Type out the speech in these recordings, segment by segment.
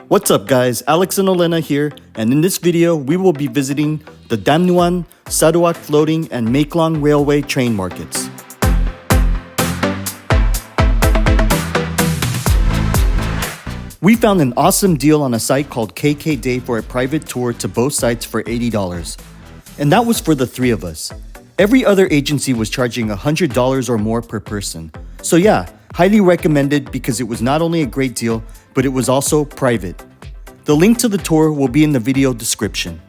What's up guys, Alex and Olena here, and in this video we will be visiting the Damnoen Saduak Floating and Maeklong Railway train markets. We found an awesome deal on a site called KKDay for a private tour to both sites for $80. And that was for the three of us. Every other agency was charging $100 or more per person. So yeah, highly recommended because it was not only a great deal, but it was also private. The link to the tour will be in the video description.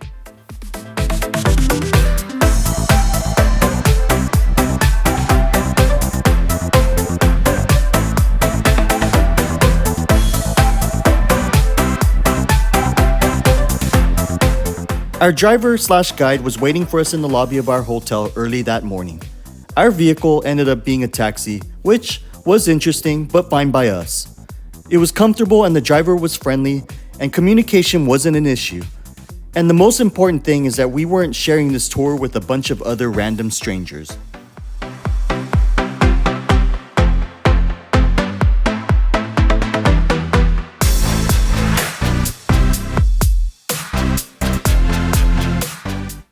Our driver/guide was waiting for us in the lobby of our hotel early that morning. Our vehicle ended up being a taxi, which was interesting but fine by us. It was comfortable and the driver was friendly and communication wasn't an issue. And the most important thing is that we weren't sharing this tour with a bunch of other random strangers.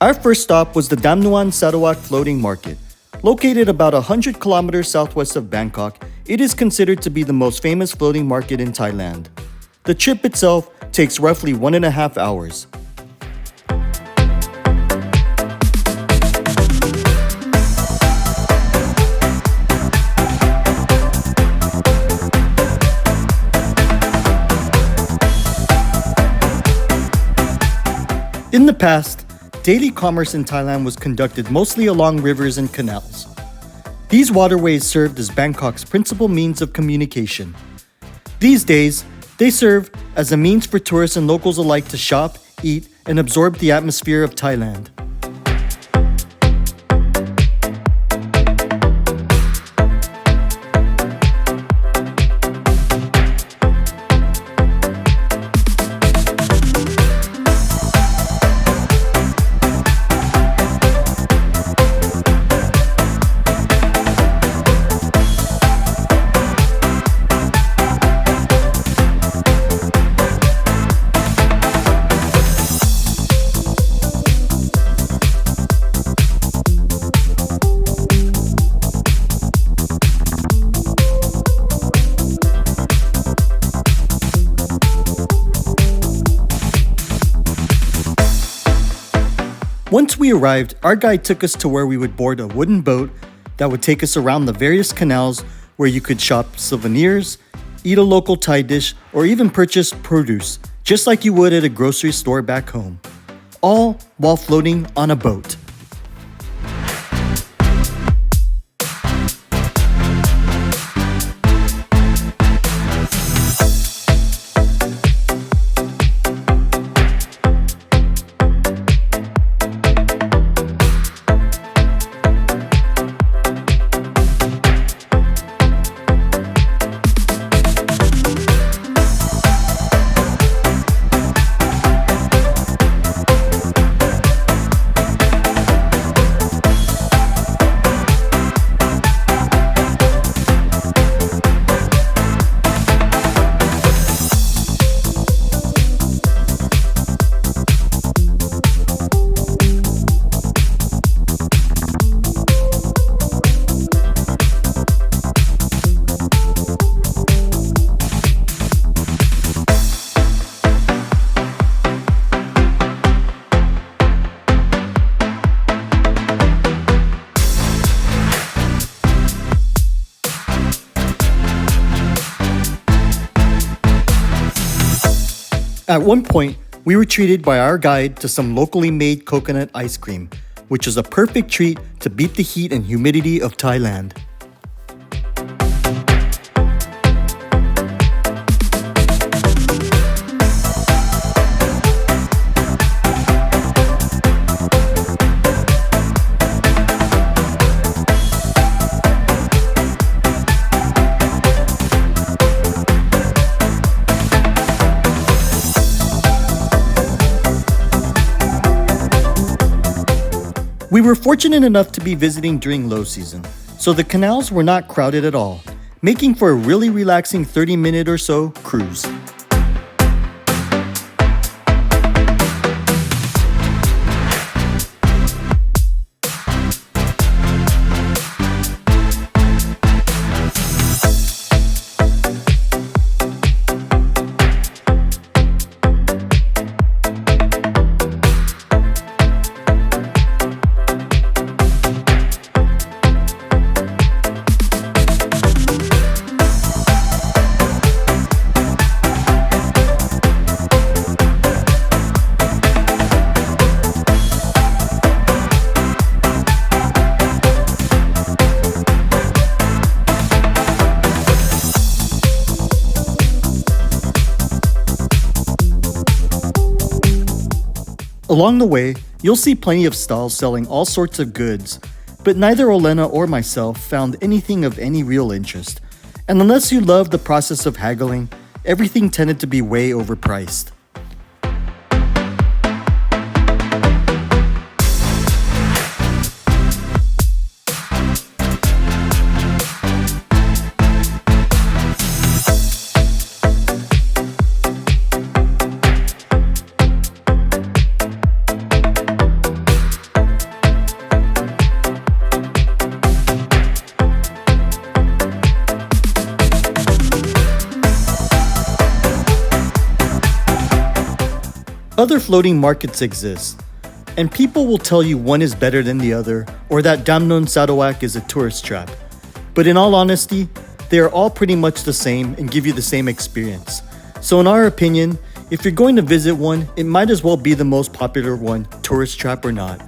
Our first stop was the Damnoen Saduak Floating Market. Located about 100 kilometers southwest of Bangkok, it is considered to be the most famous floating market in Thailand. The trip itself takes roughly 1.5 hours. In the past, daily commerce in Thailand was conducted mostly along rivers and canals. These waterways served as Bangkok's principal means of communication. These days, they serve as a means for tourists and locals alike to shop, eat, and absorb the atmosphere of Thailand. Once we arrived, our guide took us to where we would board a wooden boat that would take us around the various canals where you could shop souvenirs, eat a local Thai dish, or even purchase produce, just like you would at a grocery store back home. All while floating on a boat. At one point, we were treated by our guide to some locally made coconut ice cream, which is a perfect treat to beat the heat and humidity of Thailand. We were fortunate enough to be visiting during low season, so the canals were not crowded at all, making for a really relaxing 30-minute or so cruise. Along the way, you'll see plenty of stalls selling all sorts of goods, but neither Olena or myself found anything of any real interest. And unless you love the process of haggling, everything tended to be way overpriced. Other floating markets exist, and people will tell you one is better than the other or that Damnoen Saduak is a tourist trap. But in all honesty, they are all pretty much the same and give you the same experience. So in our opinion, if you're going to visit one, it might as well be the most popular one, tourist trap or not.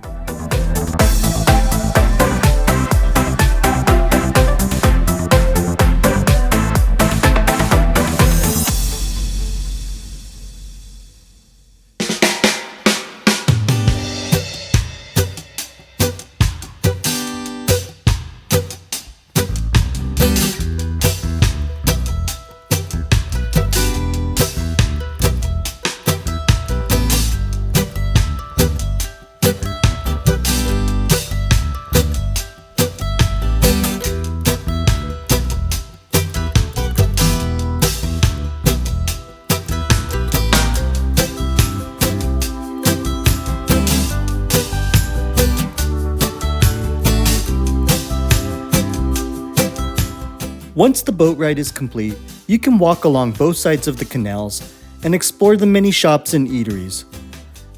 Once the boat ride is complete, you can walk along both sides of the canals and explore the many shops and eateries.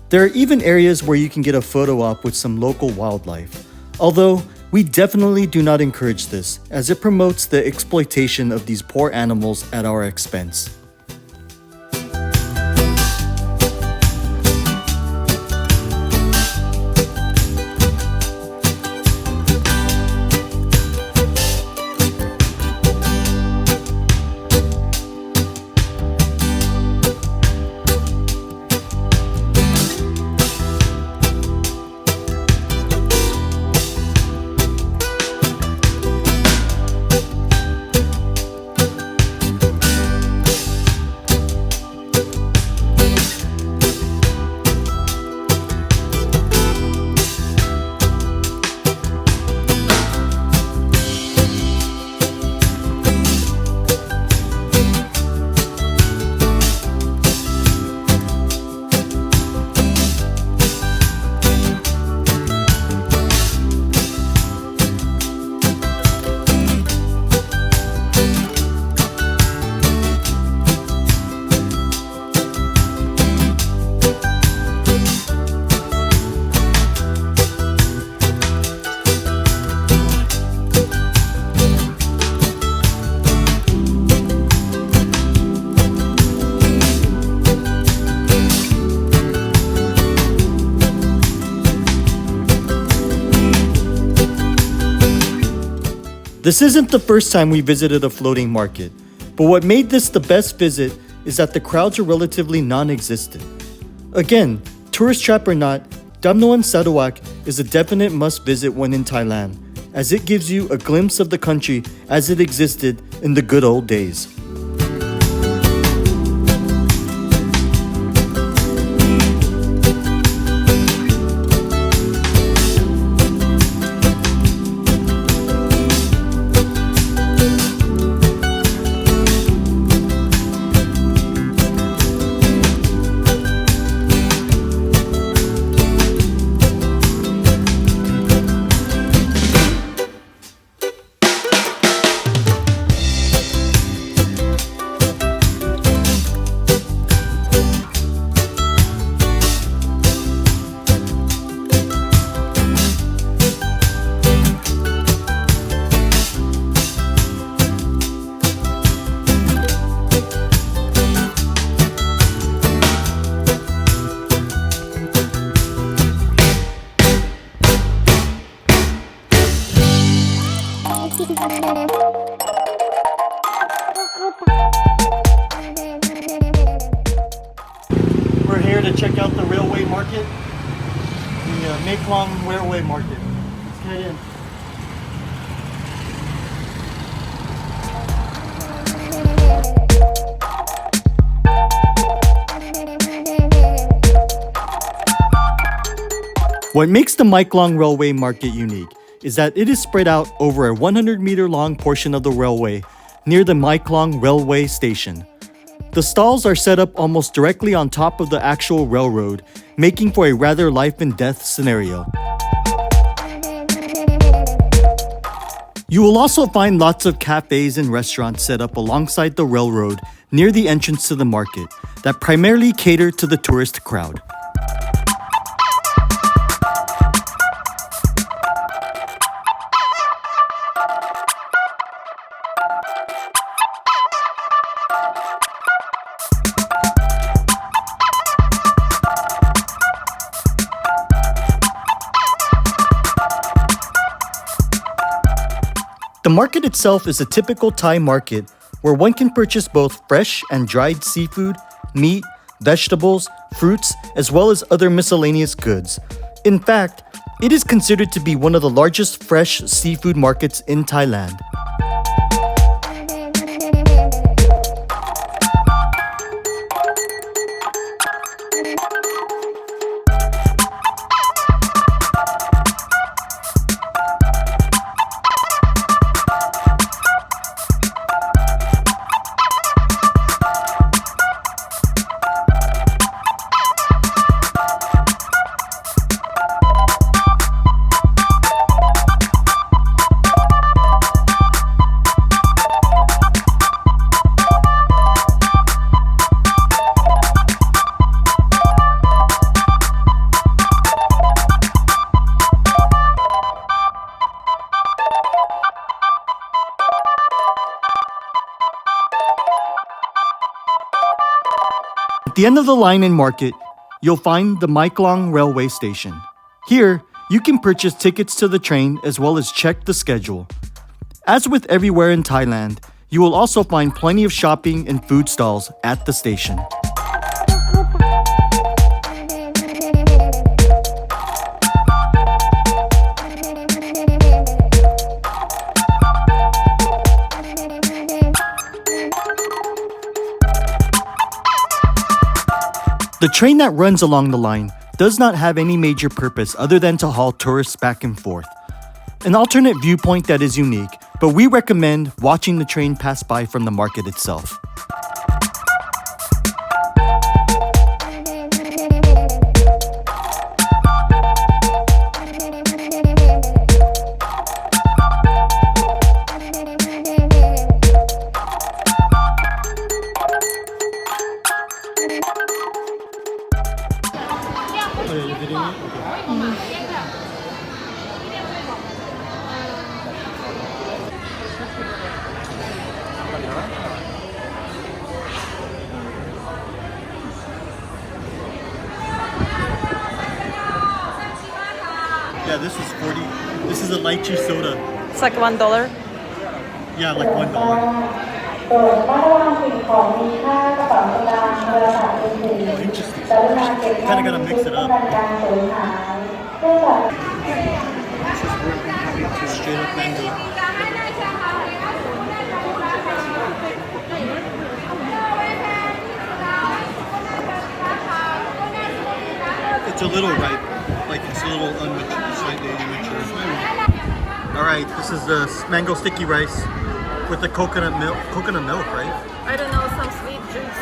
There are even areas where you can get a photo op with some local wildlife, although we definitely do not encourage this as it promotes the exploitation of these poor animals at our expense. This isn't the first time we visited a floating market, but what made this the best visit is that the crowds are relatively non-existent. Again, tourist trap or not, Damnoen Saduak is a definite must-visit when in Thailand, as it gives you a glimpse of the country as it existed in the good old days. We're here to check out the railway market. the Maeklong Railway Market. Let's head in. What makes the Maeklong Railway Market unique is that it is spread out over a 100-meter long portion of the railway near the Maeklong Railway Station. The stalls are set up almost directly on top of the actual railroad, making for a rather life and death scenario. You will also find lots of cafes and restaurants set up alongside the railroad near the entrance to the market that primarily cater to the tourist crowd. The market itself is a typical Thai market where one can purchase both fresh and dried seafood, meat, vegetables, fruits, as well as other miscellaneous goods. In fact, it is considered to be one of the largest fresh seafood markets in Thailand. At the end of the line in market, you'll find the Maeklong Railway Station. Here, you can purchase tickets to the train as well as check the schedule. As with everywhere in Thailand, you will also find plenty of shopping and food stalls at the station. The train that runs along the line does not have any major purpose other than to haul tourists back and forth. An alternate viewpoint that is unique, but we recommend watching the train pass by from the market itself. Yeah, this is 40. This is a lychee soda. It's like $1. Yeah, like $1. Oh, interesting. Kind of gotta mix it up. Straight up mango. It's a little ripe. Like it's a little unmature, slightly immature. Alright, this is the mango sticky rice with the coconut milk. Coconut milk, right? I don't know, some sweet juice.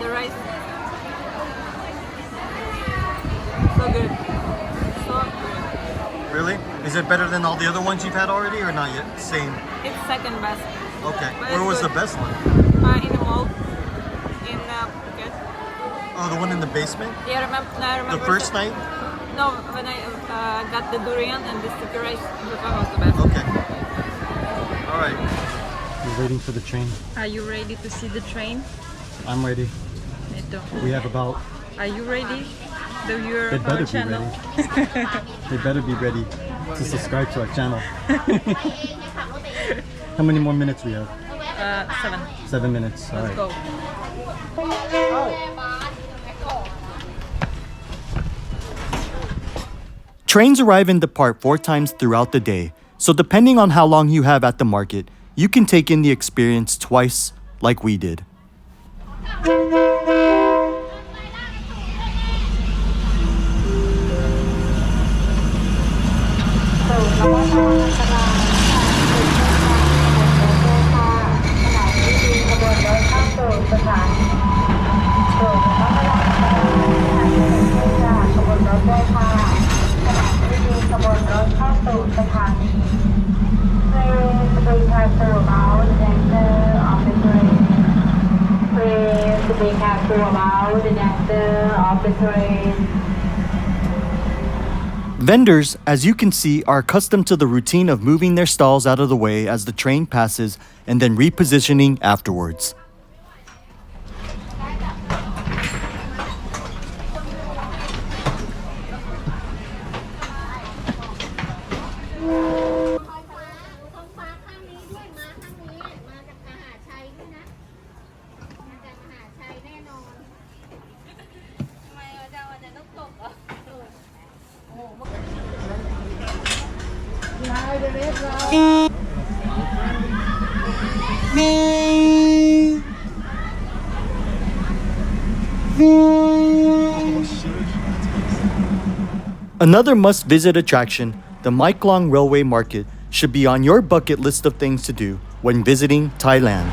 The rice. So good. So good. Really? Is it better than all the other ones you've had already or not yet? Same. It's second best. Okay. But Where was good. the best one? In the mall. In Phuket. Oh, the one in the basement? Yeah, I remember. The first night? No, when I got the durian and the sticky rice, that one was the best. Okay. Alright. We're waiting for the train. Are you ready to see the train? I'm ready. Me too. We have about... Are you ready? The viewer They of better our be channel. ready. They better be ready to subscribe to our channel. How many more minutes we have? 7. 7 minutes. All Let's right. go. Trains arrive and depart 4 times throughout the day, so depending on how long you have at the market, you can take in the experience twice, like we did. Vendors, as you can see, are accustomed to the routine of moving their stalls out of the way as the train passes and then repositioning afterwards. Another must-visit attraction, the Maeklong Railway Market, should be on your bucket list of things to do when visiting Thailand.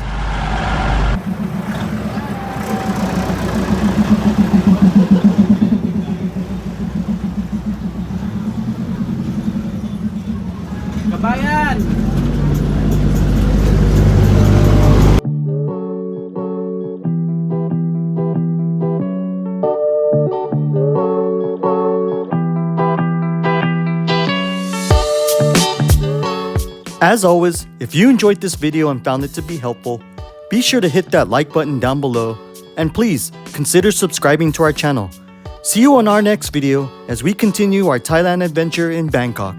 Kabayan! As always, if you enjoyed this video and found it to be helpful, be sure to hit that like button down below, and please consider subscribing to our channel. See you on our next video as we continue our Thailand adventure in Bangkok.